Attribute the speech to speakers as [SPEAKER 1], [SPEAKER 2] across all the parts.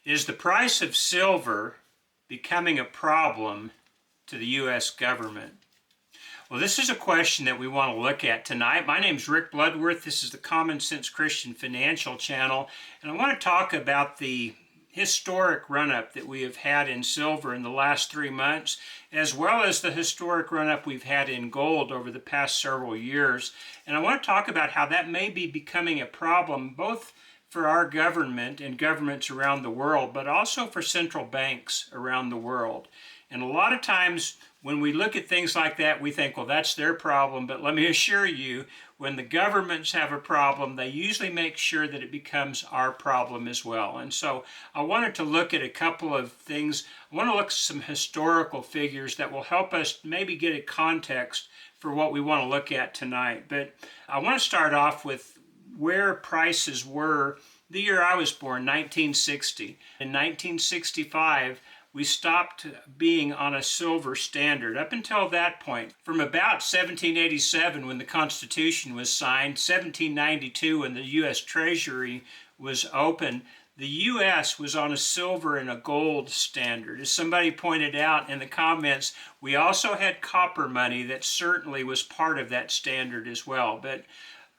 [SPEAKER 1] Is the price of silver becoming a problem to the U.S. government? Well, this is a question that we want to look at tonight. My name is Rick Bloodworth. This is the Common Sense Christian Financial Channel, and I want to talk about the historic run-up that we have had in silver in the last 3 months, as well as the historic run-up we've had in gold over the past several years. And I want to talk about how that may be becoming a problem both for our government and governments around the world, but also for central banks around the world. And a lot of times when we look at things like that, we think, well, that's their problem. But let me assure you, when the governments have a problem, they usually make sure that it becomes our problem as well. And so I wanted to look at a couple of things. I want to look at some historical figures that will help us maybe get a context for what we want to look at tonight. But I want to start off with where prices were the year I was born, 1960. In 1965, we stopped being on a silver standard. Up until that point, from about 1787 when the Constitution was signed, 1792 when the U.S. Treasury was open, the U.S. was on a silver and a gold standard. As somebody pointed out in the comments, we also had copper money that certainly was part of that standard as well. But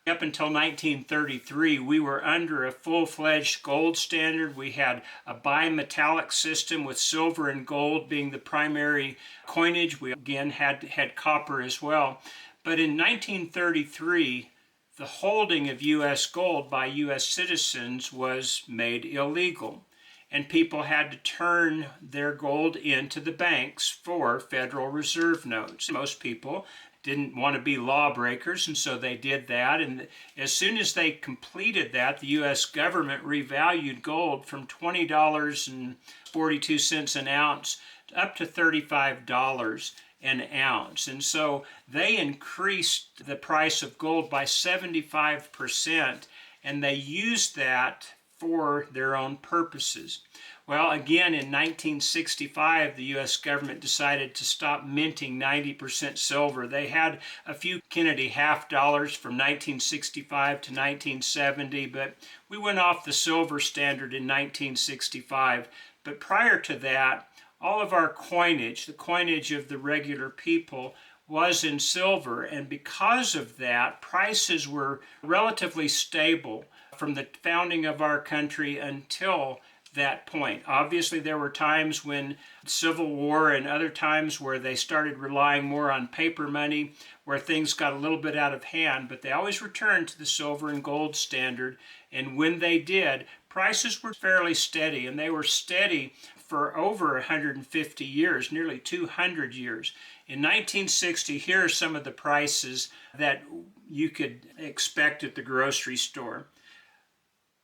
[SPEAKER 1] up until 1933, we were under a full-fledged gold standard. We had a bimetallic system with silver and gold being the primary coinage. We again had copper as well. But in 1933, the holding of U.S. gold by U.S. citizens was made illegal, and people had to turn their gold into the banks for Federal Reserve notes. Most people didn't want to be lawbreakers, and so they did that. And as soon as they completed that, the U.S. government revalued gold from $20.42 an ounce up to $35 an ounce. And so they increased the price of gold by 75%, and they used that for their own purposes. Well, again, in 1965, the U.S. government decided to stop minting 90% silver. They had a few Kennedy half dollars from 1965 to 1970, but we went off the silver standard in 1965. But prior to that, all of our coinage, the coinage of the regular people, was in silver, and because of that, prices were relatively stable from the founding of our country until that point. Obviously, there were times when Civil War and other times where they started relying more on paper money, where things got a little bit out of hand, but they always returned to the silver and gold standard. And when they did, prices were fairly steady, and they were steady for over 150 years, nearly 200 years. In 1960, here are some of the prices that you could expect at the grocery store.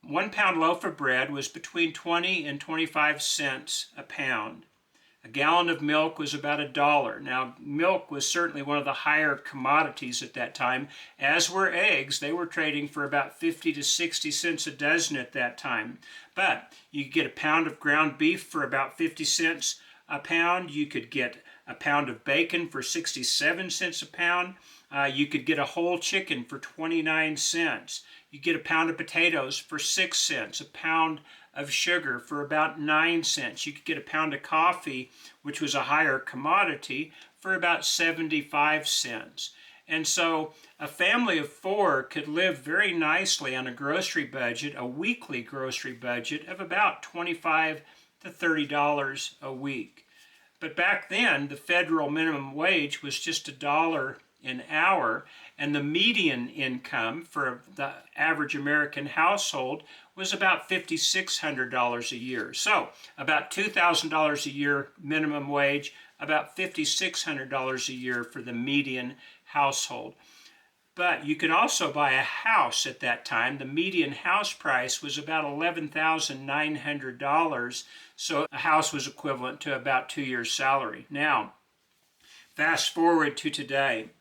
[SPEAKER 1] 1 pound loaf of bread was between 20 and 25 cents a pound. A gallon of milk was about $1. Now, milk was certainly one of the higher commodities at that time, as were eggs. They were trading for about 50 to 60 cents a dozen at that time. But you could get a pound of ground beef for about 50 cents a pound. You could get a pound of bacon for 67 cents a pound. You could get a whole chicken for 29 cents. You get a pound of potatoes for 6 cents, a pound of sugar for about 9 cents. You could get a pound of coffee, which was a higher commodity, for about 75 cents. And so a family of 4 could live very nicely on a grocery budget, a weekly grocery budget of about $25 to $30 a week. But back then, the federal minimum wage was just $1 an hour, and the median income for the average American household was about $5,600 a year. So about $2,000 a year minimum wage, about $5,600 a year for the median household. But you could also buy a house at that time. The median house price was about $11,900, so a house was equivalent to about 2 years' salary. Now, fast forward to today.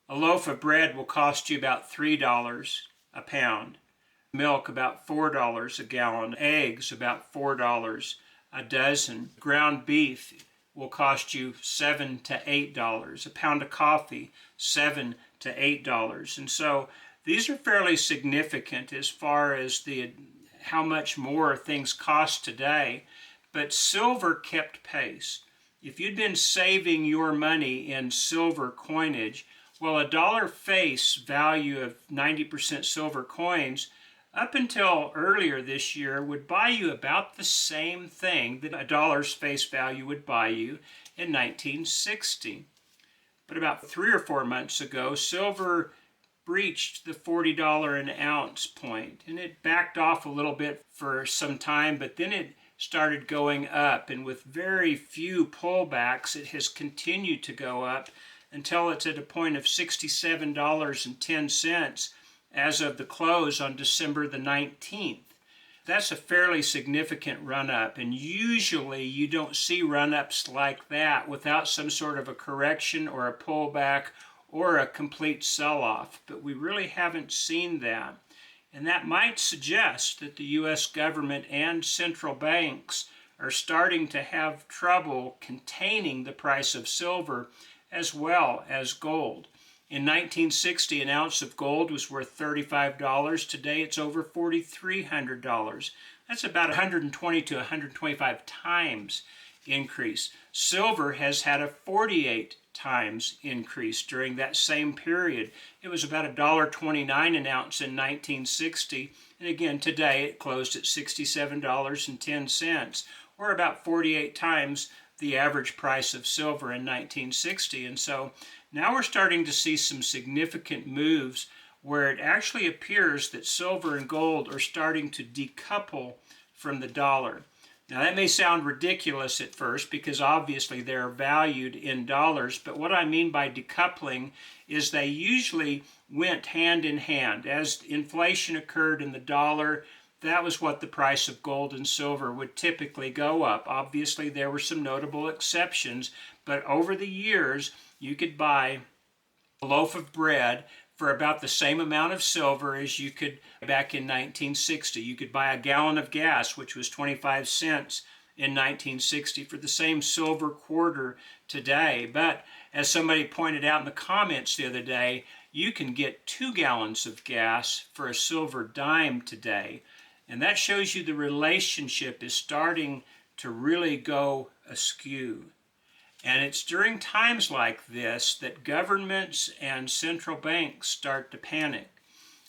[SPEAKER 1] A loaf of bread will cost you about $3 a pound. Milk about $4 a gallon. Eggs about $4 a dozen. Ground beef will cost you $7 to $8. A pound of coffee, $7 to $8. And so these are fairly significant as far as the how much more things cost today, but silver kept pace. If you'd been saving your money in silver coinage, well, a dollar face value of 90% silver coins up until earlier this year would buy you about the same thing that a dollar's face value would buy you in 1960. But about 3 or 4 months ago, silver breached the $40 an ounce point, and it backed off a little bit for some time, but then it started going up, and with very few pullbacks, it has continued to go up until it's at a point of $67.10 as of the close on December the 19th. That's a fairly significant run-up, and usually you don't see run-ups like that without some sort of a correction or a pullback or a complete sell-off, but we really haven't seen that. And that might suggest that the U.S. government and central banks are starting to have trouble containing the price of silver as well as gold. In 1960, an ounce of gold was worth $35. Today, it's over $4,300. That's about 120 to 125 times increase. Silver has had a 48 times increase during that same period. It was about $1.29 an ounce in 1960, and again, today it closed at $67.10, or about 48 times the average price of silver in 1960. And so now we're starting to see some significant moves where it actually appears that silver and gold are starting to decouple from the dollar. Now that may sound ridiculous at first because obviously they're valued in dollars, but what I mean by decoupling is they usually went hand in hand. As inflation occurred in the dollar, that was what the price of gold and silver would typically go up. Obviously there were some notable exceptions, but over the years you could buy a loaf of bread for about the same amount of silver as you could back in 1960. You could buy a gallon of gas, which was 25 cents in 1960, for the same silver quarter today. But as somebody pointed out in the comments the other day, you can get 2 gallons of gas for a silver dime today. And that shows you the relationship is starting to really go askew. And it's during times like this that governments and central banks start to panic.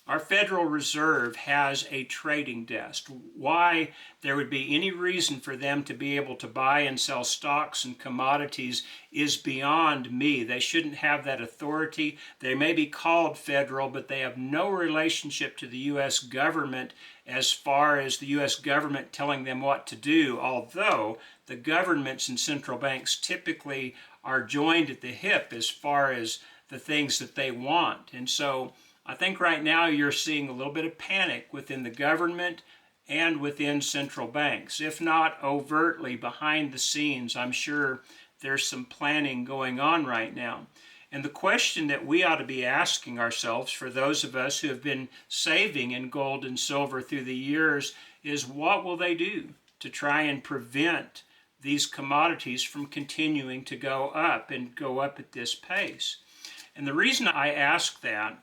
[SPEAKER 1] Our Federal Reserve has a trading desk. Why there would be any reason for them to be able to buy and sell stocks and commodities is beyond me. They shouldn't have that authority. They may be called federal, but they have no relationship to the U.S. government as far as the U.S. government telling them what to do, although the governments and central banks typically are joined at the hip as far as the things that they want. And so I think right now you're seeing a little bit of panic within the government and within central banks. If not overtly behind the scenes, I'm sure there's some planning going on right now. And the question that we ought to be asking ourselves, for those of us who have been saving in gold and silver through the years, is what will they do to try and prevent these commodities from continuing to go up and go up at this pace? And the reason I ask that,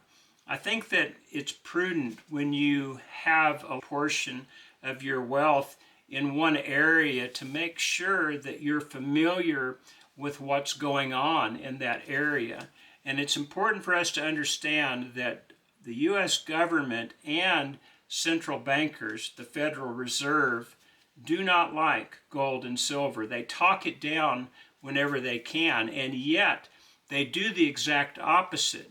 [SPEAKER 1] I think that it's prudent when you have a portion of your wealth in one area to make sure that you're familiar with what's going on in that area. And it's important for us to understand that the U.S. government and central bankers, the Federal Reserve, do not like gold and silver. They talk it down whenever they can, and yet they do the exact opposite.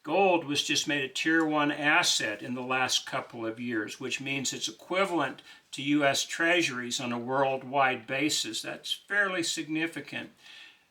[SPEAKER 1] Gold was just made a Tier 1 asset in the last couple of years, which means it's equivalent to U.S. Treasuries on a worldwide basis. That's fairly significant.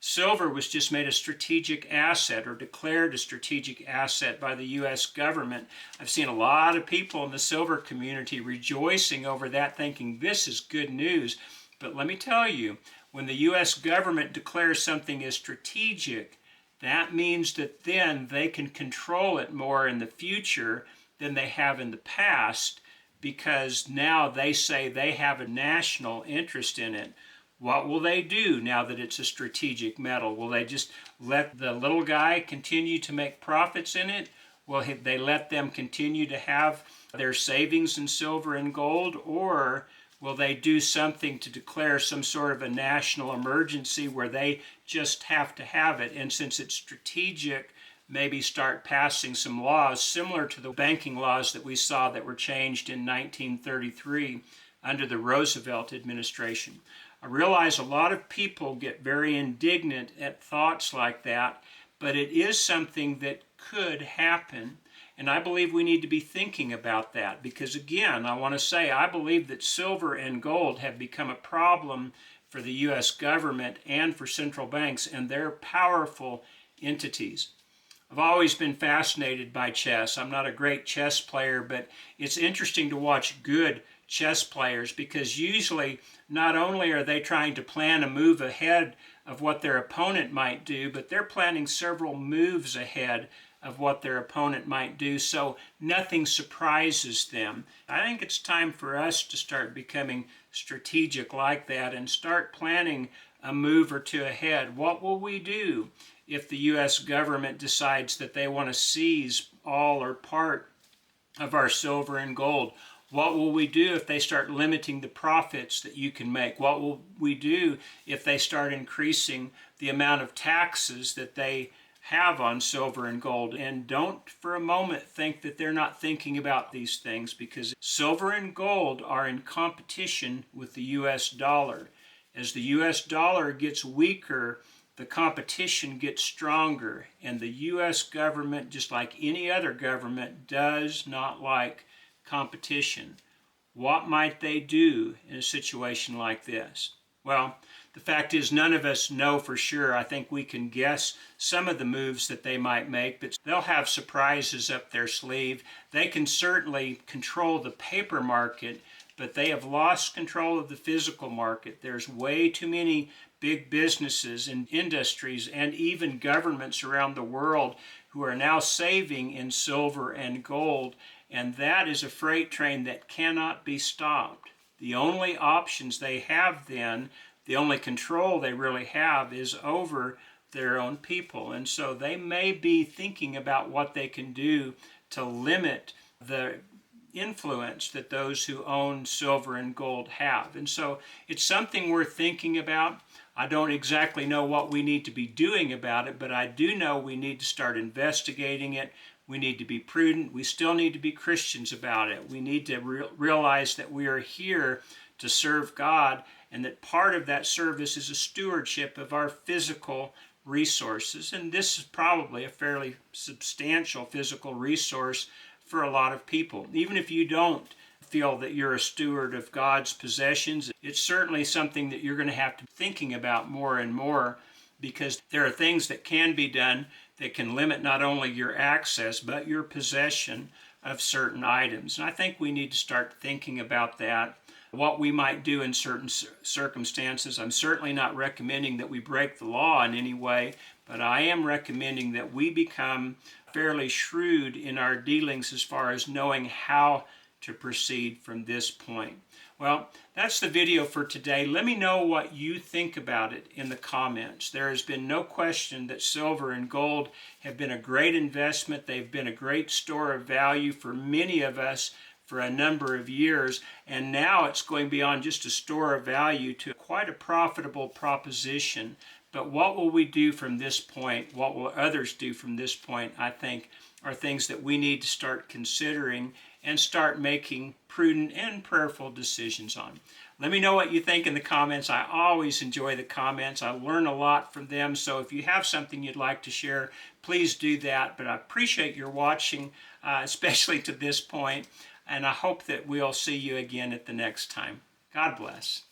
[SPEAKER 1] Silver was just made a strategic asset or declared a strategic asset by the U.S. government. I've seen a lot of people in the silver community rejoicing over that, thinking this is good news. But let me tell you, when the U.S. government declares something as strategic, that means that then they can control it more in the future than they have in the past, because now they say they have a national interest in it. What will they do now that it's a strategic metal? Will they just let the little guy continue to make profits in it? Will they let them continue to have their savings in silver and gold, or will they do something to declare some sort of a national emergency where they just have to have it? And since it's strategic, maybe start passing some laws similar to the banking laws that we saw that were changed in 1933 under the Roosevelt administration. I realize a lot of people get very indignant at thoughts like that, but it is something that could happen. And I believe we need to be thinking about that because, again, I want to say I believe that silver and gold have become a problem for the U.S. government and for central banks, and they're powerful entities. I've always been fascinated by chess. I'm not a great chess player, but it's interesting to watch good chess players because usually not only are they trying to plan a move ahead of what their opponent might do, but they're planning several moves ahead of what their opponent might do, so nothing surprises them. I think it's time for us to start becoming strategic like that and start planning a move or two ahead. What will we do if the U.S. government decides that they want to seize all or part of our silver and gold? What will we do if they start limiting the profits that you can make? What will we do if they start increasing the amount of taxes that they have on silver and gold? And don't for a moment think that they're not thinking about these things, because silver and gold are in competition with the U.S. dollar. As the U.S. dollar gets weaker, the competition gets stronger, and the U.S. government, just like any other government, does not like competition. What might they do in a situation like this? Well, the fact is none of us know for sure. I think we can guess some of the moves that they might make, but they'll have surprises up their sleeve. They can certainly control the paper market, but they have lost control of the physical market. There's way too many big businesses and industries and even governments around the world who are now saving in silver and gold, and that is a freight train that cannot be stopped. The only options they have then, the only control they really have, is over their own people. And so they may be thinking about what they can do to limit the influence that those who own silver and gold have. And so it's something we're thinking about. I don't exactly know what we need to be doing about it, but I do know we need to start investigating it. We need to be prudent. We still need to be Christians about it. We need to realize that we are here to serve God, and that part of that service is a stewardship of our physical resources. And this is probably a fairly substantial physical resource for a lot of people. Even if you don't feel that you're a steward of God's possessions, it's certainly something that you're going to have to be thinking about more and more, because there are things that can be done that can limit not only your access, but your possession of certain items. And I think we need to start thinking about that, what we might do in certain circumstances. I'm certainly not recommending that we break the law in any way, but I am recommending that we become fairly shrewd in our dealings as far as knowing how to proceed from this point. Well, that's the video for today. Let me know what you think about it in the comments. There has been no question that silver and gold have been a great investment. They've been a great store of value for many of us for a number of years, and now it's going beyond just a store of value to quite a profitable proposition. But what will we do from this point? What will others do from this point? I think are things that we need to start considering and start making prudent and prayerful decisions on. Let me know what you think in the comments. I always enjoy the comments. I learn a lot from them. So if you have something you'd like to share, please do that. But I appreciate your watching, especially to this point. And I hope that we'll see you again at the next time. God bless.